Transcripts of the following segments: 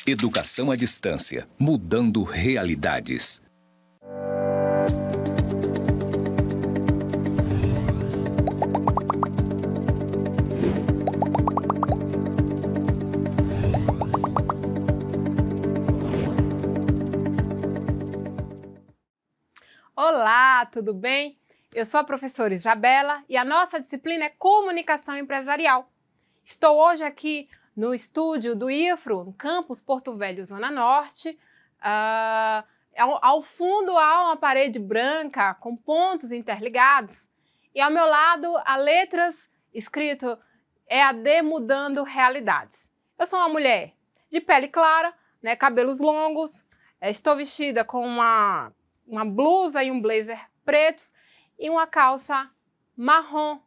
Educação à distância, mudando realidades. Olá, tudo bem? Eu sou a professora Isabela e a nossa disciplina é Comunicação Empresarial. Estou hoje aqui no estúdio do IFRO, no campus Porto Velho, Zona Norte. Ao fundo há uma parede branca com pontos interligados e ao meu lado há letras escrito EAD Mudando Realidades. Eu sou uma mulher de pele clara, né, cabelos longos, estou vestida com uma blusa e um blazer pretos e uma calça marrom,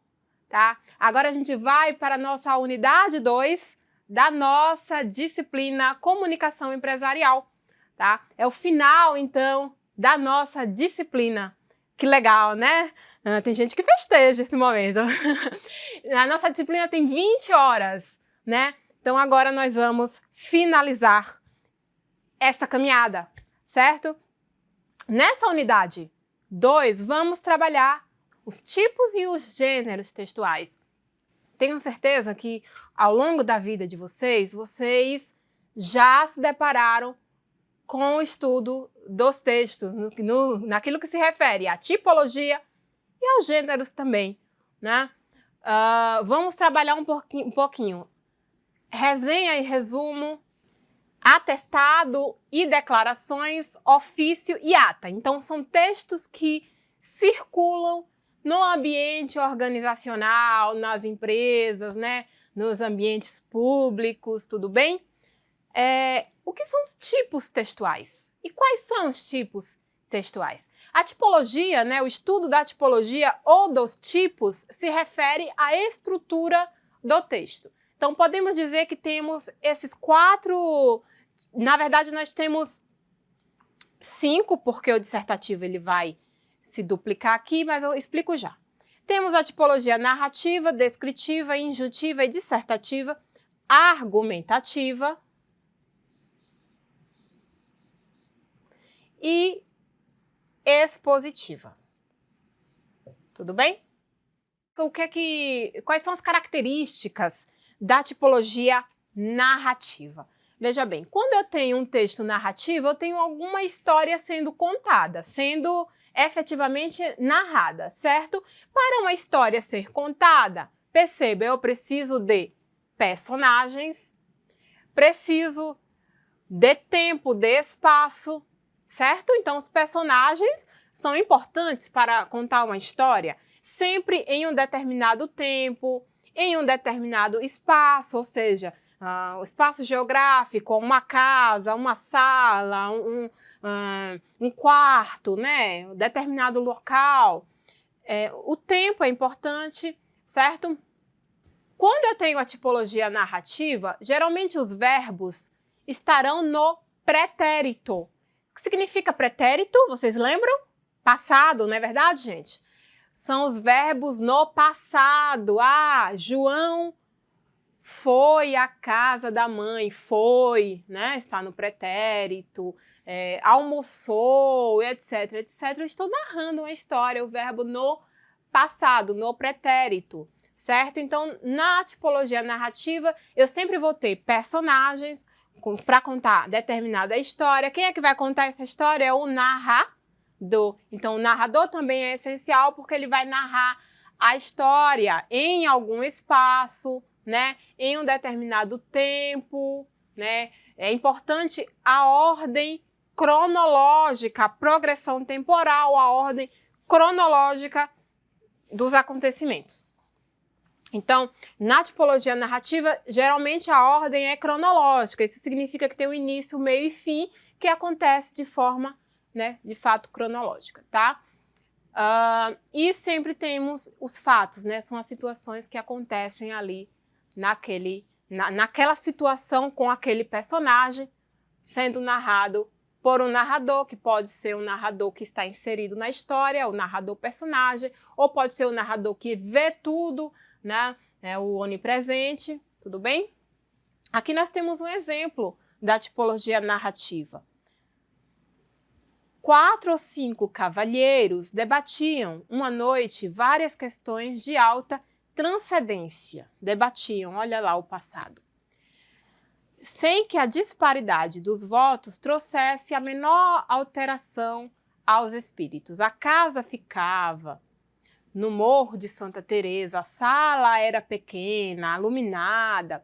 tá? Agora a gente vai para a nossa unidade 2 da nossa disciplina Comunicação Empresarial, tá? É o final, então, da nossa disciplina. Que legal, né? Tem gente que festeja esse momento. A nossa disciplina tem 20 horas, né? Então agora nós vamos finalizar essa caminhada, certo? Nessa unidade 2, vamos trabalhar os tipos e os gêneros textuais. Tenho certeza que ao longo da vida de vocês, vocês já se depararam com o estudo dos textos, naquilo que se refere à tipologia e aos gêneros também, né? Vamos trabalhar um pouquinho. Resenha e resumo, atestado e declarações, ofício e ata. Então, são textos que circulam no ambiente organizacional, nas empresas, né? Nos ambientes públicos, tudo bem? O que são os tipos textuais? E quais são os tipos textuais? A tipologia, né, o estudo da tipologia ou dos tipos se refere à estrutura do texto. Então, podemos dizer que temos esses 4, na verdade, nós temos 5, porque o dissertativo ele vai se duplicar aqui, mas eu explico já. Temos a tipologia narrativa, descritiva, injuntiva e dissertativa, argumentativa e expositiva. Tudo bem? Quais são as características da tipologia narrativa? Veja bem, quando eu tenho um texto narrativo, eu tenho alguma história sendo contada, sendo efetivamente narrada, certo? Para uma história ser contada, perceba, eu preciso de personagens, preciso de tempo, de espaço, certo? Então, os personagens são importantes para contar uma história, sempre em um determinado tempo, em um determinado espaço, ou seja, o espaço geográfico, uma casa, uma sala, um quarto, né? Um determinado local. O tempo é importante, certo? Quando eu tenho a tipologia narrativa, geralmente os verbos estarão no pretérito. O que significa pretérito? Vocês lembram? Passado, não é verdade, gente? São os verbos no passado. João foi à casa da mãe, foi, né? Está no pretérito, almoçou, etc, etc. Eu estou narrando uma história, o verbo no passado, no pretérito, certo? Então, na tipologia narrativa, eu sempre vou ter personagens para contar determinada história. Quem é que vai contar essa história? É o narrador. Então, o narrador também é essencial porque ele vai narrar a história em algum espaço, né? Em um determinado tempo, né? É importante a ordem cronológica, a progressão temporal, a ordem cronológica dos acontecimentos. Então, na tipologia narrativa, geralmente a ordem é cronológica. Isso significa que tem um início, meio e fim, que acontece de forma, né, de fato cronológica, tá? E sempre temos os fatos, né? São as situações que acontecem ali naquela situação com aquele personagem sendo narrado por um narrador, que pode ser um narrador que está inserido na história, o narrador personagem, ou pode ser o narrador que vê tudo, né? O onipresente, tudo bem? Aqui nós temos um exemplo, da tipologia narrativa. 4 ou 5 cavalheiros debatiam uma noite várias questões de alta transcendência. Debatiam, olha lá o passado. Sem que a disparidade dos votos trouxesse a menor alteração aos espíritos. A casa ficava no Morro de Santa Teresa, a sala era pequena, iluminada,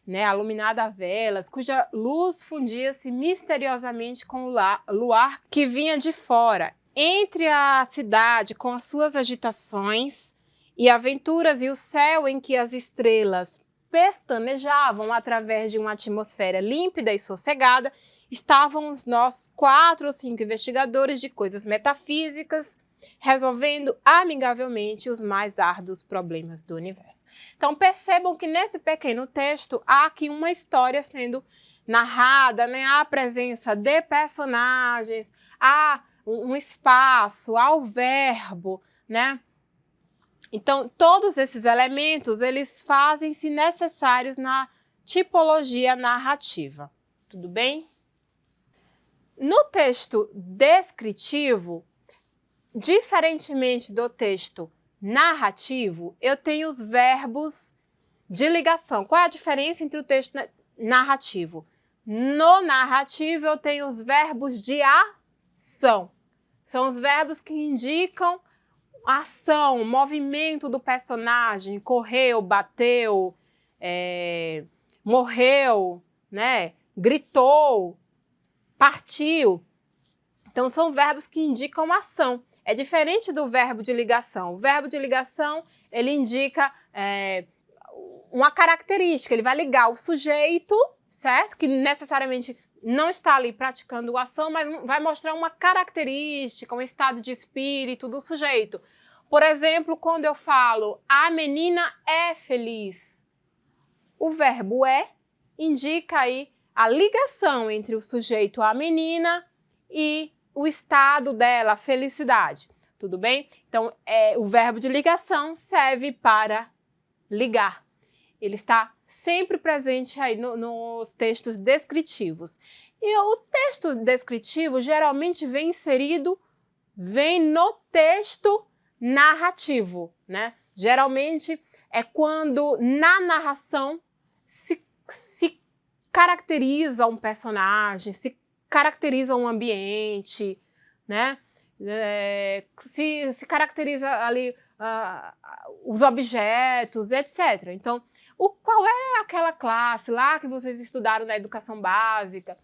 iluminada a velas, cuja luz fundia-se misteriosamente com o luar que vinha de fora. Entre a cidade, com as suas agitações e aventuras, e o céu em que as estrelas pestanejavam através de uma atmosfera límpida e sossegada, estavam os nossos 4 ou 5 investigadores de coisas metafísicas, resolvendo amigavelmente os mais árduos problemas do universo. Então percebam que nesse pequeno texto há aqui uma história sendo narrada, há a presença de personagens, há um espaço, há o verbo, Então todos esses elementos, eles fazem-se necessários na tipologia narrativa. Tudo bem? No texto descritivo, diferentemente do texto narrativo, eu tenho os verbos de ligação. Qual é a diferença entre o texto narrativo? No narrativo, eu tenho os verbos de ação. São os verbos que indicam ação, movimento do personagem, correu, bateu, morreu, gritou, partiu. Então, são verbos que indicam ação. É diferente do verbo de ligação. O verbo de ligação, ele indica uma característica, ele vai ligar o sujeito, certo? Que necessariamente não está ali praticando a ação, mas vai mostrar uma característica, um estado de espírito do sujeito. Por exemplo, quando eu falo, a menina é feliz, o verbo é indica aí a ligação entre o sujeito, a menina, e o estado dela, a felicidade. Tudo bem? Então, o verbo de ligação serve para ligar. Ele está sempre presente aí nos textos descritivos. E o texto descritivo geralmente vem no texto narrativo, Geralmente é quando na narração se caracteriza um personagem, se caracteriza um ambiente, se caracteriza ali os objetos, etc. Então, qual é aquela classe lá que vocês estudaram na educação básica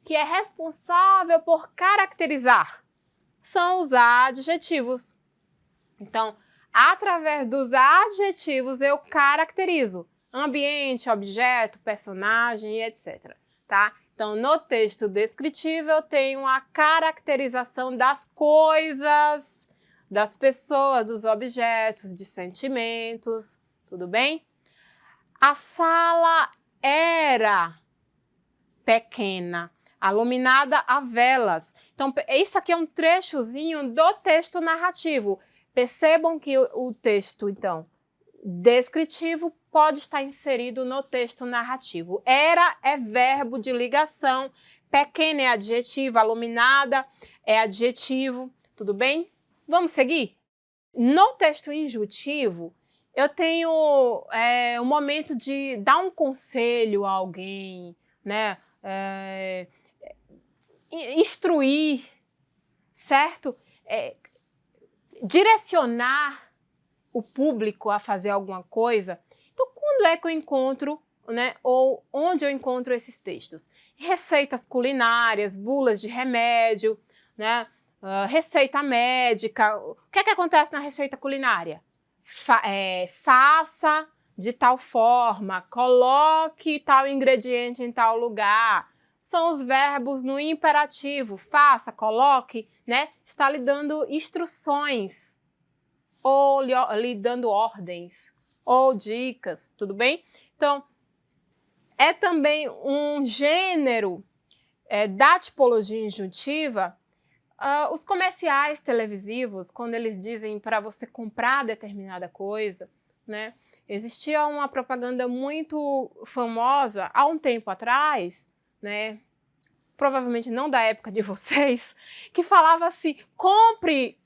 que é responsável por caracterizar? São os adjetivos. Então, através dos adjetivos eu caracterizo ambiente, objeto, personagem, etc. Tá? Então, no texto descritivo eu tenho a caracterização das coisas, das pessoas, dos objetos, de sentimentos, tudo bem? A sala era pequena, iluminada a velas. Então, isso aqui é um trechozinho do texto narrativo. Percebam que o texto, então, descritivo pode estar inserido no texto narrativo. Era é verbo de ligação, pequena é adjetivo, iluminada é adjetivo, tudo bem? Vamos seguir? No texto injuntivo, eu tenho um momento de dar um conselho a alguém, instruir, certo? Direcionar o público a fazer alguma coisa. Então, quando é que eu encontro, ou onde eu encontro esses textos? Receitas culinárias, bulas de remédio, receita médica. O que é que acontece na receita culinária? Faça de tal forma, coloque tal ingrediente em tal lugar. São os verbos no imperativo. Faça, coloque, está lhe dando instruções, ou lhe dando ordens, ou dicas, tudo bem? Então, é também um gênero da tipologia injuntiva, os comerciais televisivos, quando eles dizem para você comprar determinada coisa, existia uma propaganda muito famosa há um tempo atrás, né? Provavelmente não da época de vocês, que falava assim, compre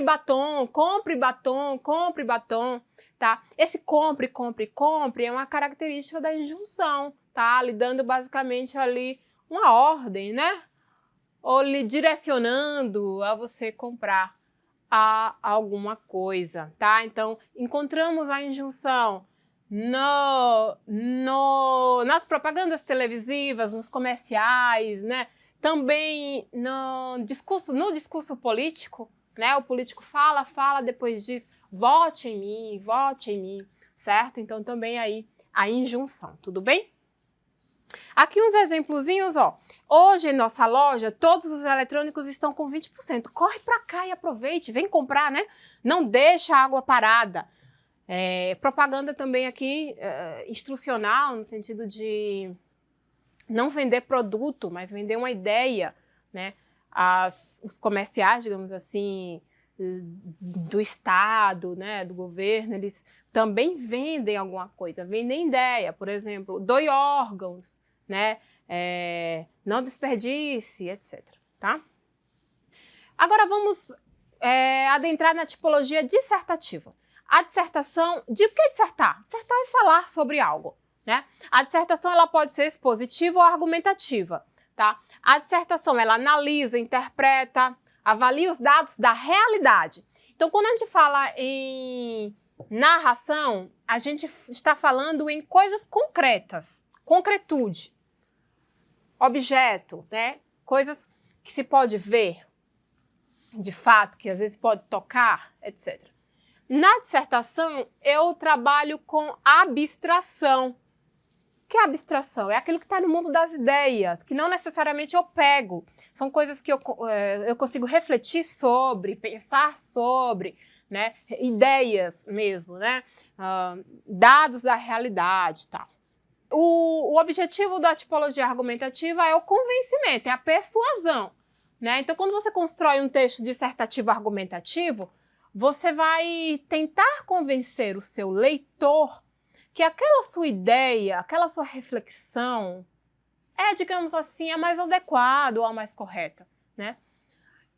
batom, compre batom, compre batom, tá? Esse compre é uma característica da injunção, tá? Lhe dando basicamente ali uma ordem, né? Ou lhe direcionando a você comprar alguma coisa, tá? Então, encontramos a injunção nas propagandas televisivas, nos comerciais, né? Também no discurso político, né? O político fala, depois diz, vote em mim, certo? Então, também aí a injunção, tudo bem? Aqui uns exemplozinhos, ó. Hoje em nossa loja, todos os eletrônicos estão com 20%. Corre pra cá e aproveite, vem comprar, né? Não deixa a água parada. Propaganda também aqui instrucional, no sentido de não vender produto, mas vender uma ideia, né? Os comerciais, digamos assim, do Estado, né, do governo, eles também vendem alguma coisa, vendem ideia, por exemplo, doe órgãos, né, não desperdice, etc. Tá? Agora vamos adentrar na tipologia dissertativa. A dissertação, de que dissertar? Dissertar é falar sobre algo, né? A dissertação ela pode ser expositiva ou argumentativa, tá? A dissertação ela analisa, interpreta, avalia os dados da realidade. Então, quando a gente fala em narração, a gente está falando em coisas concretas, concretude, objeto, né? Coisas que se pode ver, de fato, que às vezes pode tocar, etc. Na dissertação, eu trabalho com abstração. O que é abstração? É aquilo que está no mundo das ideias, que não necessariamente eu pego. São coisas que eu consigo refletir sobre, pensar sobre, né? Ideias mesmo, né? Dados da realidade e tal. O objetivo da tipologia argumentativa é o convencimento, é a persuasão, né? Então, quando você constrói um texto dissertativo argumentativo, você vai tentar convencer o seu leitor que aquela sua ideia, aquela sua reflexão digamos assim, a mais adequada ou a mais correta, né?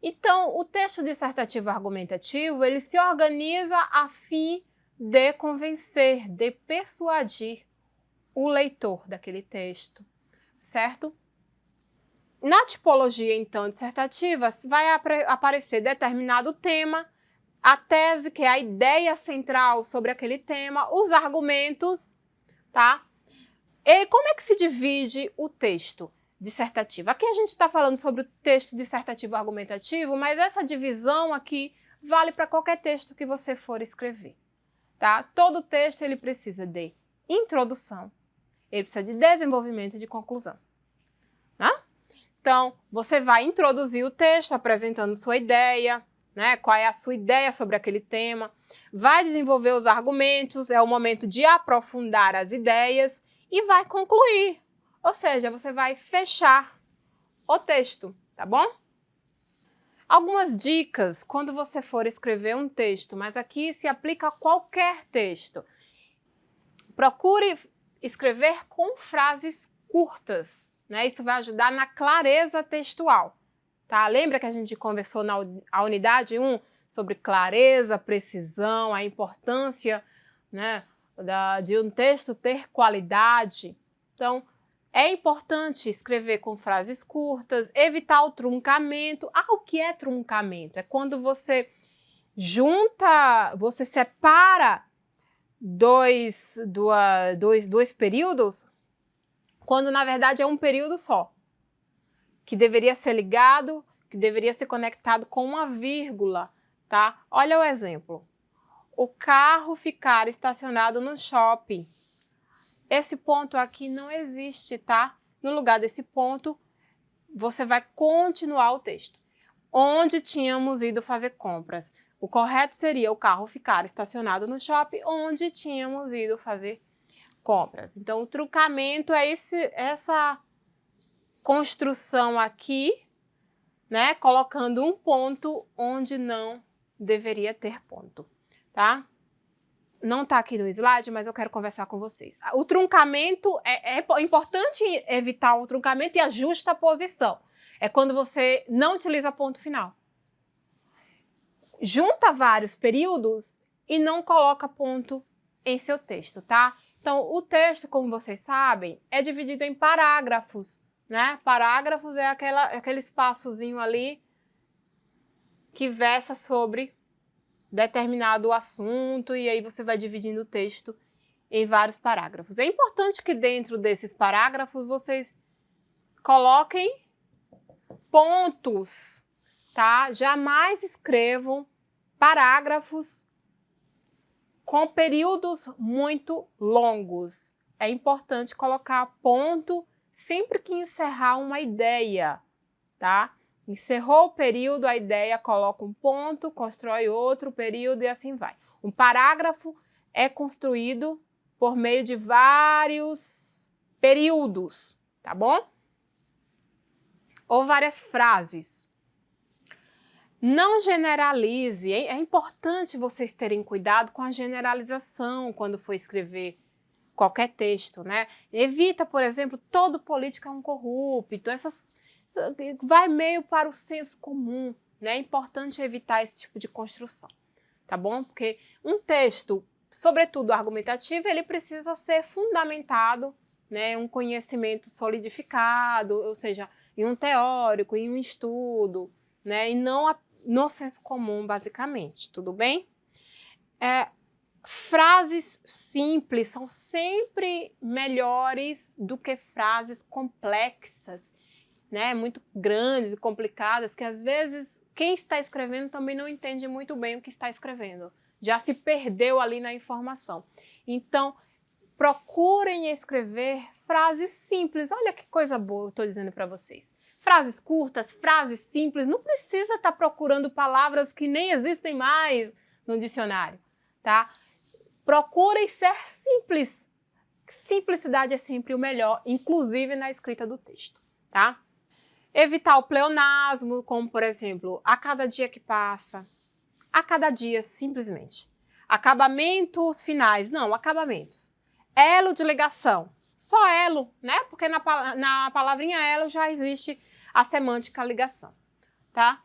Então, o texto dissertativo argumentativo, ele se organiza a fim de convencer, de persuadir o leitor daquele texto, certo? Na tipologia, então, dissertativa, vai aparecer determinado tema, a tese, que é a ideia central sobre aquele tema, os argumentos, tá? E como é que se divide o texto dissertativo? Aqui a gente está falando sobre o texto dissertativo argumentativo, mas essa divisão aqui vale para qualquer texto que você for escrever, tá? Todo texto ele precisa de introdução, ele precisa de desenvolvimento e de conclusão, né? Então, você vai introduzir o texto apresentando sua ideia, né? Qual é a sua ideia sobre aquele tema, vai desenvolver os argumentos, é o momento de aprofundar as ideias e vai concluir, ou seja, você vai fechar o texto, tá bom? Algumas dicas quando você for escrever um texto, mas aqui se aplica a qualquer texto. Procure escrever com frases curtas, né? Isso vai ajudar na clareza textual. Tá? Lembra que a gente conversou na unidade 1 sobre clareza, precisão, a importância, né, de um texto ter qualidade? Então, é importante escrever com frases curtas, evitar o truncamento. O que é truncamento? É quando você você separa dois períodos, quando na verdade é um período só, que deveria ser ligado, que deveria ser conectado com uma vírgula, tá? Olha o exemplo. O carro ficar estacionado no shopping. Esse ponto aqui não existe, tá? No lugar desse ponto, você vai continuar o texto. Onde tínhamos ido fazer compras. O correto seria o carro ficar estacionado no shopping, onde tínhamos ido fazer compras. Então, o truncamento é essa construção aqui, né, colocando um ponto onde não deveria ter ponto, tá? não está aqui no slide, mas eu quero conversar com vocês. O truncamento, é importante evitar o truncamento e a justa posição. É quando você não utiliza ponto final. Junta vários períodos e não coloca ponto em seu texto, tá? Então, o texto, como vocês sabem, é dividido em parágrafos, né? Parágrafos é aquele espaçozinho ali que versa sobre determinado assunto e aí você vai dividindo o texto em vários parágrafos. É importante que dentro desses parágrafos vocês coloquem pontos, tá? Jamais escrevam parágrafos com períodos muito longos. É importante colocar ponto sempre que encerrar uma ideia, tá? Encerrou o período, a ideia coloca um ponto, constrói outro período e assim vai. Um parágrafo é construído por meio de vários períodos, tá bom? Ou várias frases. Não generalize. É importante vocês terem cuidado com a generalização quando for escrever qualquer texto, né? Evita, por exemplo, todo político é um corrupto, vai meio para o senso comum, né? É importante evitar esse tipo de construção, tá bom? Porque um texto, sobretudo argumentativo, ele precisa ser fundamentado, né? Um conhecimento solidificado, ou seja, em um teórico, em um estudo, né? E não no senso comum, basicamente, tudo bem? Frases simples são sempre melhores do que frases complexas, né? Muito grandes e complicadas, que às vezes quem está escrevendo também não entende muito bem o que está escrevendo. Já se perdeu ali na informação. Então, procurem escrever frases simples. Olha que coisa boa eu estou dizendo para vocês. Frases curtas, frases simples, não precisa estar procurando palavras que nem existem mais no dicionário, tá? Procurem ser simples. Simplicidade é sempre o melhor, inclusive na escrita do texto, tá? Evitar o pleonasmo, como por exemplo, a cada dia que passa, a cada dia simplesmente. Acabamentos finais, não, acabamentos. Elo de ligação, só elo, né? Porque na palavrinha elo já existe a semântica ligação, tá?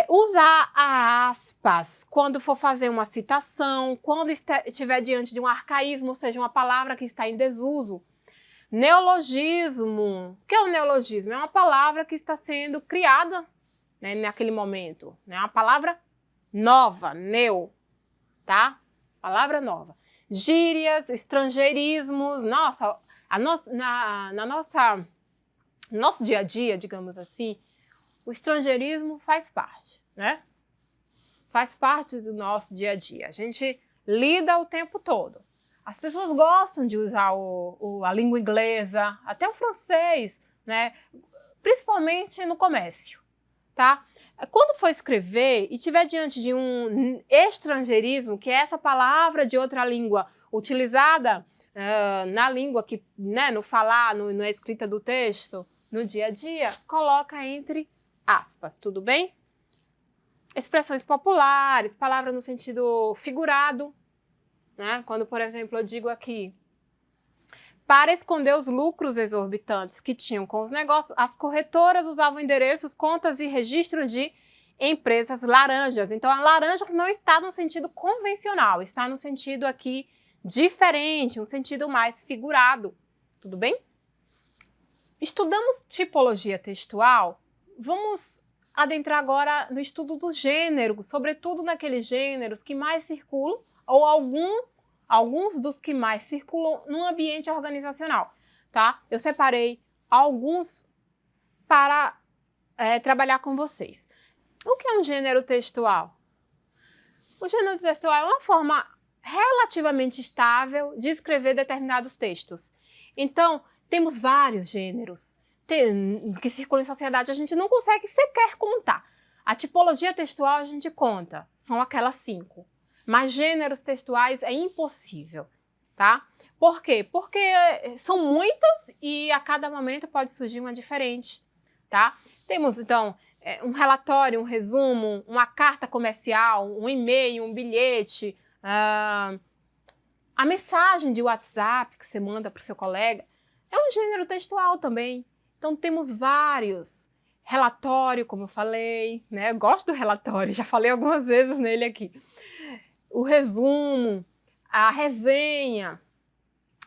Usar aspas quando for fazer uma citação, quando estiver diante de um arcaísmo, ou seja, uma palavra que está em desuso. Neologismo. O que é o neologismo? É uma palavra que está sendo criada, né, naquele momento. É uma palavra nova, tá? Palavra nova. Gírias, estrangeirismos. Nossa, no nosso dia a dia, digamos assim, o estrangeirismo faz parte, né? Faz parte do nosso dia a dia. A gente lida o tempo todo. As pessoas gostam de usar a língua inglesa, até o francês, né? Principalmente no comércio, tá? Quando for escrever e estiver diante de um estrangeirismo, que é essa palavra de outra língua utilizada na língua, né, no falar, na escrita do texto, no dia a dia, coloca entre aspas, tudo bem? Expressões populares, palavra no sentido figurado, né? Quando, por exemplo, eu digo aqui, para esconder os lucros exorbitantes que tinham com os negócios, as corretoras usavam endereços, contas e registros de empresas laranjas. Então, a laranja não está no sentido convencional, está no sentido aqui diferente, um sentido mais figurado, tudo bem? Estudamos tipologia textual, vamos adentrar agora no estudo dos gêneros, sobretudo naqueles gêneros que mais circulam, ou alguns dos que mais circulam no ambiente organizacional, tá? Eu separei alguns para trabalhar com vocês. O que é um gênero textual? O gênero textual é uma forma relativamente estável de escrever determinados textos. Então, temos vários gêneros que circulam em sociedade, a gente não consegue sequer contar. A tipologia textual a gente conta, são aquelas 5. Mas gêneros textuais é impossível, tá? Por quê? Porque são muitas e a cada momento pode surgir uma diferente, tá? Temos, então, um relatório, um resumo, uma carta comercial, um e-mail, um bilhete, A mensagem de WhatsApp que você manda para o seu colega é um gênero textual também. Então, temos vários. Relatório, como eu falei, né? Eu gosto do relatório, já falei algumas vezes nele aqui. O resumo, a resenha.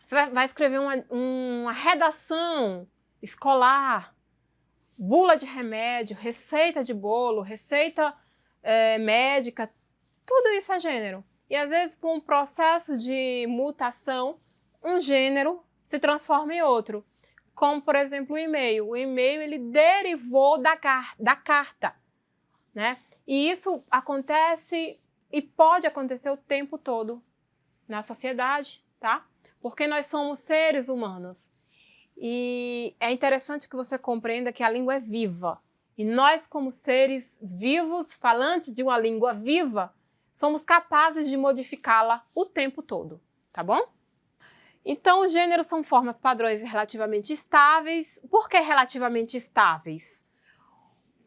Você vai escrever uma redação escolar, bula de remédio, receita de bolo, receita médica, tudo isso é gênero. E às vezes, por um processo de mutação, um gênero se transforma em outro. Como, por exemplo, o e-mail. O e-mail, ele derivou da carta, né? E isso acontece e pode acontecer o tempo todo na sociedade, tá? Porque nós somos seres humanos. E é interessante que você compreenda que a língua é viva. E nós, como seres vivos, falantes de uma língua viva, somos capazes de modificá-la o tempo todo, tá bom? Então, os gêneros são formas padrões relativamente estáveis. Por que relativamente estáveis?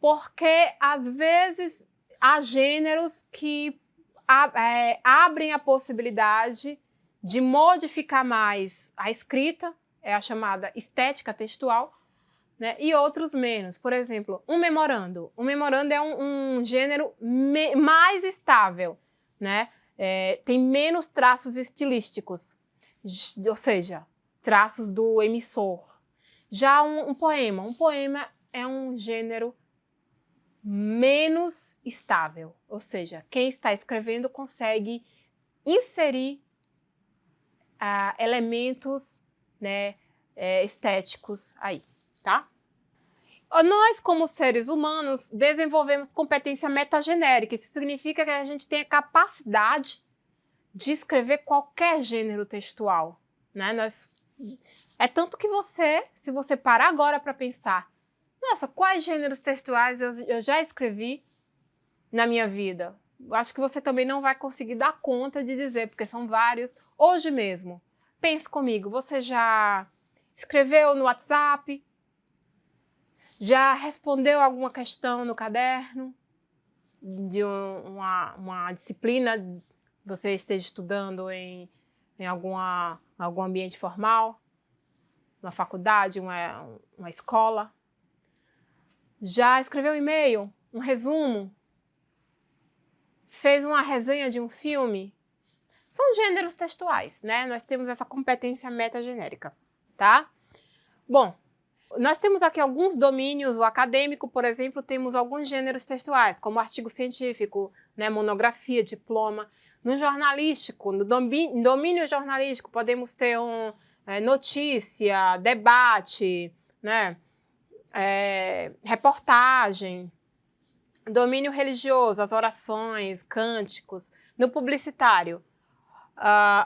Porque, às vezes, há gêneros que abrem a possibilidade de modificar mais a escrita, é a chamada estética textual, né? E outros menos. Por exemplo, um memorando. Um memorando é um gênero mais estável, né? Tem menos traços estilísticos, ou seja, traços do emissor. Já um poema é um gênero menos estável, ou seja, quem está escrevendo consegue inserir elementos, né, estéticos aí, tá? Nós, como seres humanos, desenvolvemos competência metagenérica. Isso significa que a gente tem a capacidade de escrever qualquer gênero textual, né? É tanto que se você parar agora para pensar, nossa, quais gêneros textuais eu já escrevi na minha vida? Eu acho que você também não vai conseguir dar conta de dizer, porque são vários. Hoje mesmo, pense comigo, você já escreveu no WhatsApp? Já respondeu alguma questão no caderno de uma disciplina que você esteja estudando em algum ambiente formal? Uma faculdade, uma escola? Já escreveu um e-mail, um resumo? Fez uma resenha de um filme? São gêneros textuais, né? Nós temos essa competência metagenérica, tá? Bom, nós temos aqui alguns domínios. O acadêmico, por exemplo, temos alguns gêneros textuais, como artigo científico, né, monografia, diploma. No jornalístico, no domínio jornalístico, podemos ter notícia, debate, né, reportagem. Domínio religioso, as orações, cânticos. No publicitário,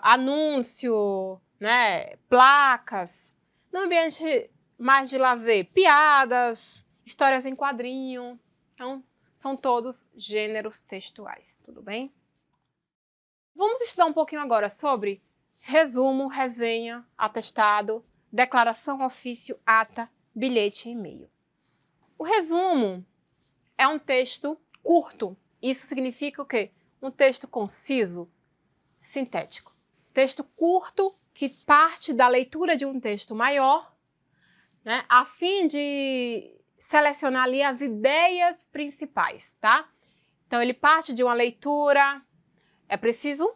anúncio, né, placas. No ambiente mais de lazer, piadas, histórias em quadrinho. Então, são todos gêneros textuais, tudo bem? Vamos estudar um pouquinho agora sobre resumo, resenha, atestado, declaração, ofício, ata, bilhete e e-mail. O resumo é um texto curto. Isso significa o quê? Um texto conciso, sintético. Texto curto que parte da leitura de um texto maior, né, a fim de selecionar ali as ideias principais, tá? Então, ele parte de uma leitura, é preciso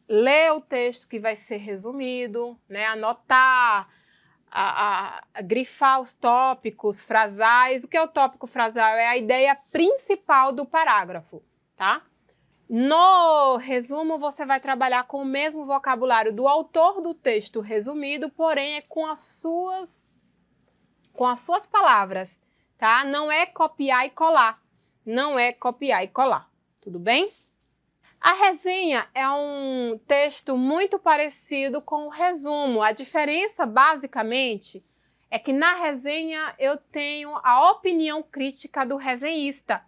ler o texto que vai ser resumido, né, anotar, grifar os tópicos frasais. O que é o tópico frasal? É a ideia principal do parágrafo, tá? No resumo, você vai trabalhar com o mesmo vocabulário do autor do texto resumido, porém é com as suas palavras, tá? Não é copiar e colar. Não é copiar e colar, tudo bem? A resenha é um texto muito parecido com o resumo. A diferença, basicamente, é que na resenha eu tenho a opinião crítica do resenhista,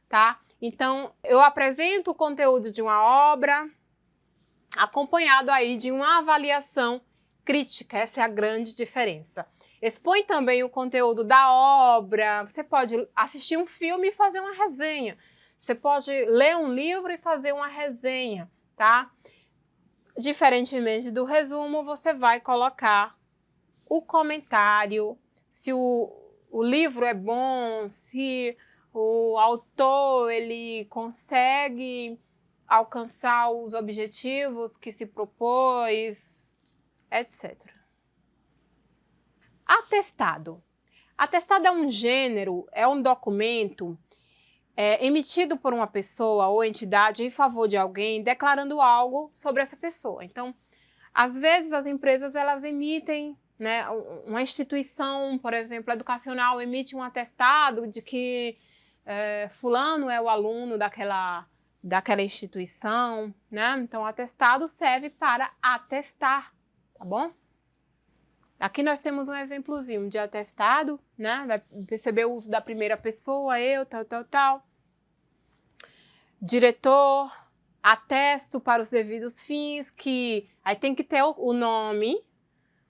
tá? Então, eu apresento o conteúdo de uma obra, acompanhado aí de uma avaliação crítica. Essa é a grande diferença. Expõe também o conteúdo da obra. Você pode assistir um filme e fazer uma resenha. Você pode ler um livro e fazer uma resenha, tá? Diferentemente do resumo, você vai colocar o comentário, se o livro é bom, se o autor ele consegue alcançar os objetivos que se propôs, etc. Atestado. Atestado é um gênero, é um documento emitido por uma pessoa ou entidade em favor de alguém, declarando algo sobre essa pessoa. Então, às vezes as empresas elas emitem, né, uma instituição, por exemplo, educacional, emite um atestado de que fulano é o aluno daquela instituição, né? Então, o atestado serve para atestar, tá bom? Aqui nós temos um exemplozinho de atestado, né? Vai perceber o uso da primeira pessoa, eu, tal. Diretor, atesto para os devidos fins, que aí tem que ter o nome,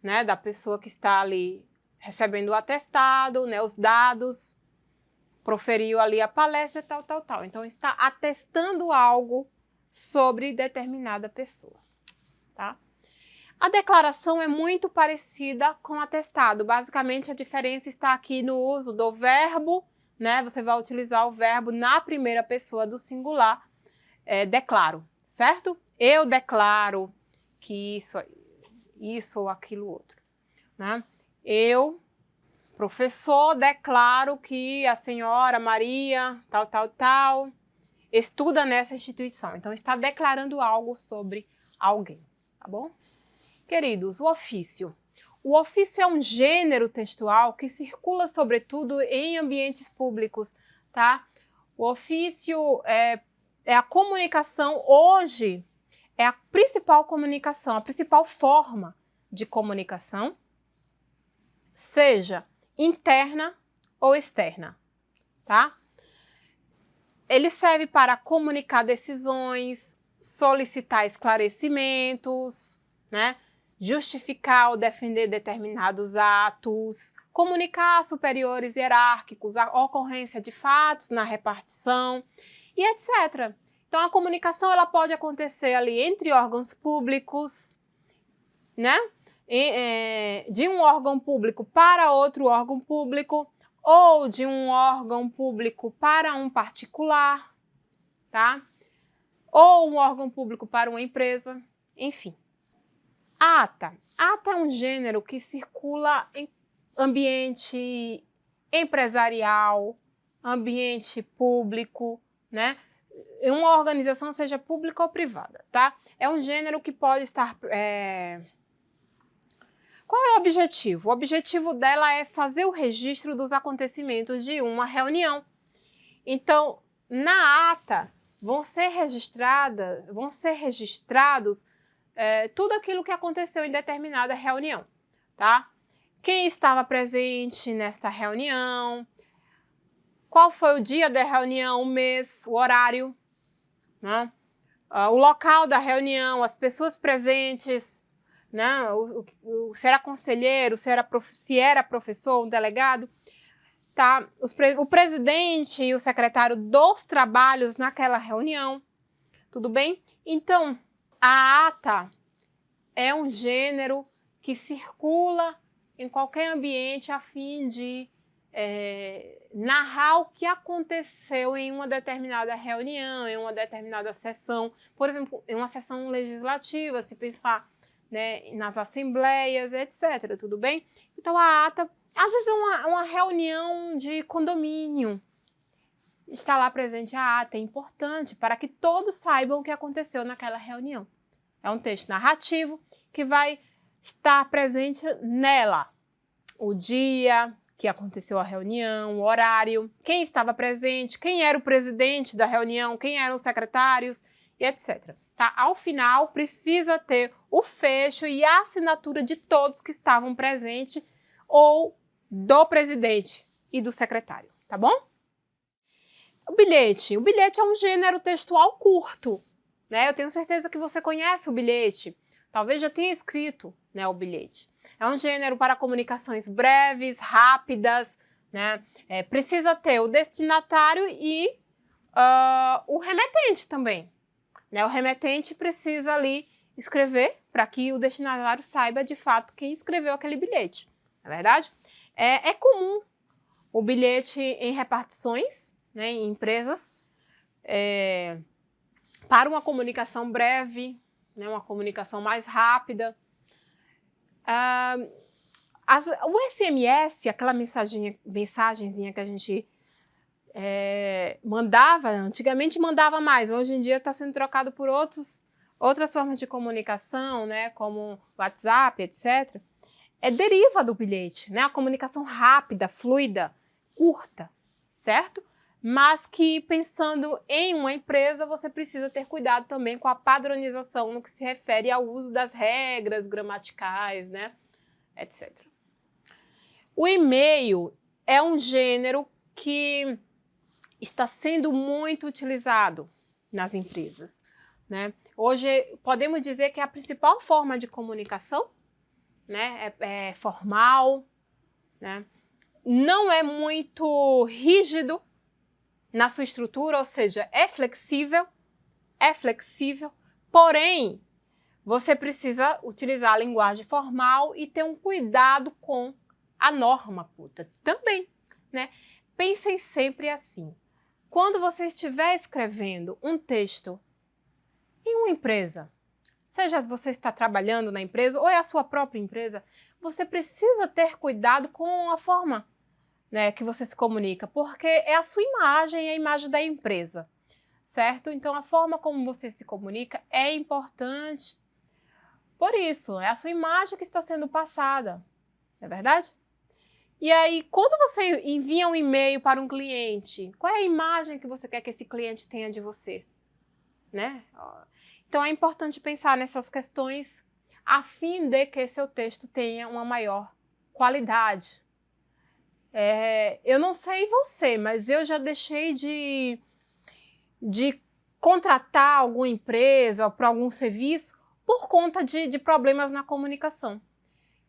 né, da pessoa que está ali recebendo o atestado, né, os dados, proferiu ali a palestra, tal. Então, está atestando algo sobre determinada pessoa, tá? A declaração é muito parecida com o atestado. Basicamente, a diferença está aqui no uso do verbo, né? Você vai utilizar o verbo na primeira pessoa do singular, declaro, certo? Eu declaro que isso ou aquilo outro, né? Eu, professor, declaro que a senhora Maria, tal, estuda nessa instituição. Então, está declarando algo sobre alguém, tá bom? Queridos, o ofício. O ofício é um gênero textual que circula, sobretudo, em ambientes públicos, tá? O ofício é a comunicação, hoje, é a principal comunicação, a principal forma de comunicação, seja interna ou externa, tá? Ele serve para comunicar decisões, solicitar esclarecimentos, né? Justificar ou defender determinados atos, comunicar a superiores hierárquicos, a ocorrência de fatos na repartição e etc. Então, a comunicação ela pode acontecer ali entre órgãos públicos, né? De um órgão público para outro órgão público, ou de um órgão público para um particular, tá? Ou um órgão público para uma empresa, enfim. Ata. Ata é um gênero que circula em ambiente empresarial, ambiente público, né? Em uma organização, seja pública ou privada, tá? É um gênero que pode estar... Qual é o objetivo? O objetivo dela é fazer o registro dos acontecimentos de uma reunião. Então, na ata vão ser registrados tudo aquilo que aconteceu em determinada reunião, tá? Quem estava presente nesta reunião, qual foi o dia da reunião, o mês, o horário, né? O local da reunião, as pessoas presentes, né? Se era conselheiro, se era professor, um delegado, tá? O presidente e o secretário dos trabalhos naquela reunião, tudo bem? Então, a ata é um gênero que circula em qualquer ambiente a fim de narrar o que aconteceu em uma determinada reunião, em uma determinada sessão. Por exemplo, em uma sessão legislativa, se pensar, né, nas assembleias, etc. Tudo bem? Então, a ata, às vezes, é uma reunião de condomínio. Está lá presente a ata, é importante para que todos saibam o que aconteceu naquela reunião. É um texto narrativo que vai estar presente nela. O dia que aconteceu a reunião, o horário, quem estava presente, quem era o presidente da reunião, quem eram os secretários e etc. Tá? Ao final, precisa ter o fecho e a assinatura de todos que estavam presentes ou do presidente e do secretário, tá bom? O bilhete. O bilhete é um gênero textual curto, né? Eu tenho certeza que você conhece o bilhete. Talvez já tenha escrito, né, o bilhete. É um gênero para comunicações breves, rápidas, né? Precisa ter o destinatário e o remetente também, né? O remetente precisa ali escrever para que o destinatário saiba de fato quem escreveu aquele bilhete, não é verdade? É comum o bilhete em repartições, né, em empresas, para uma comunicação breve, né, uma comunicação mais rápida. O SMS, aquela mensagenzinha que a gente mandava, antigamente mandava mais, hoje em dia está sendo trocado por outras formas de comunicação, né, como WhatsApp, etc. Deriva do bilhete, né, a comunicação rápida, fluida, curta, certo? Mas que, pensando em uma empresa, você precisa ter cuidado também com a padronização no que se refere ao uso das regras gramaticais, né, etc. O e-mail é um gênero que está sendo muito utilizado nas empresas, né? Hoje, podemos dizer que é a principal forma de comunicação, né? É formal, né? Não é muito rígido na sua estrutura, ou seja, é flexível, porém, você precisa utilizar a linguagem formal e ter um cuidado com a norma culta também, né? Pensem sempre assim. Quando você estiver escrevendo um texto em uma empresa, seja você está trabalhando na empresa ou é a sua própria empresa, você precisa ter cuidado com a forma, né, que você se comunica, porque é a sua imagem, é a imagem da empresa, certo? Então, a forma como você se comunica é importante. Por isso, é a sua imagem que está sendo passada, não é verdade? E aí, quando você envia um e-mail para um cliente, qual é a imagem que você quer que esse cliente tenha de você, né? Então, é importante pensar nessas questões a fim de que seu texto tenha uma maior qualidade. Eu não sei você, mas eu já deixei de contratar alguma empresa para algum serviço por conta de problemas na comunicação.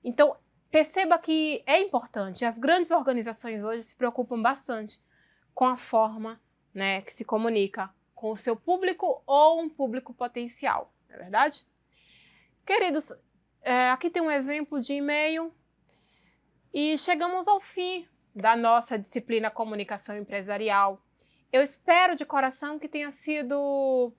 Então, perceba que é importante. As grandes organizações hoje se preocupam bastante com a forma, né, que se comunica com o seu público ou um público potencial, não é verdade? Queridos, aqui tem um exemplo de e-mail e chegamos ao fim da nossa disciplina Comunicação Empresarial. Eu espero de coração que tenha sido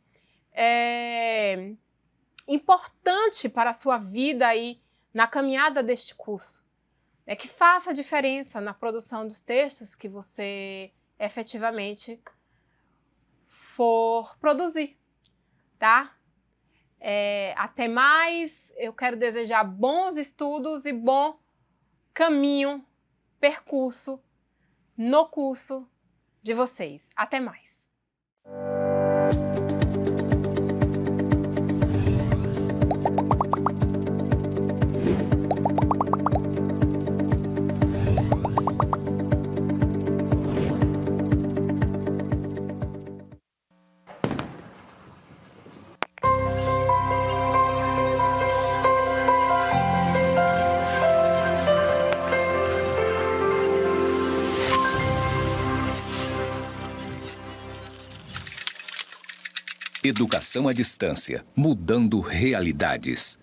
importante para a sua vida aí na caminhada deste curso, que faça diferença na produção dos textos que você efetivamente for produzir, tá? Até mais, eu quero desejar bons estudos e bom caminho, percurso no curso de vocês. Até mais! Educação à distância, mudando realidades.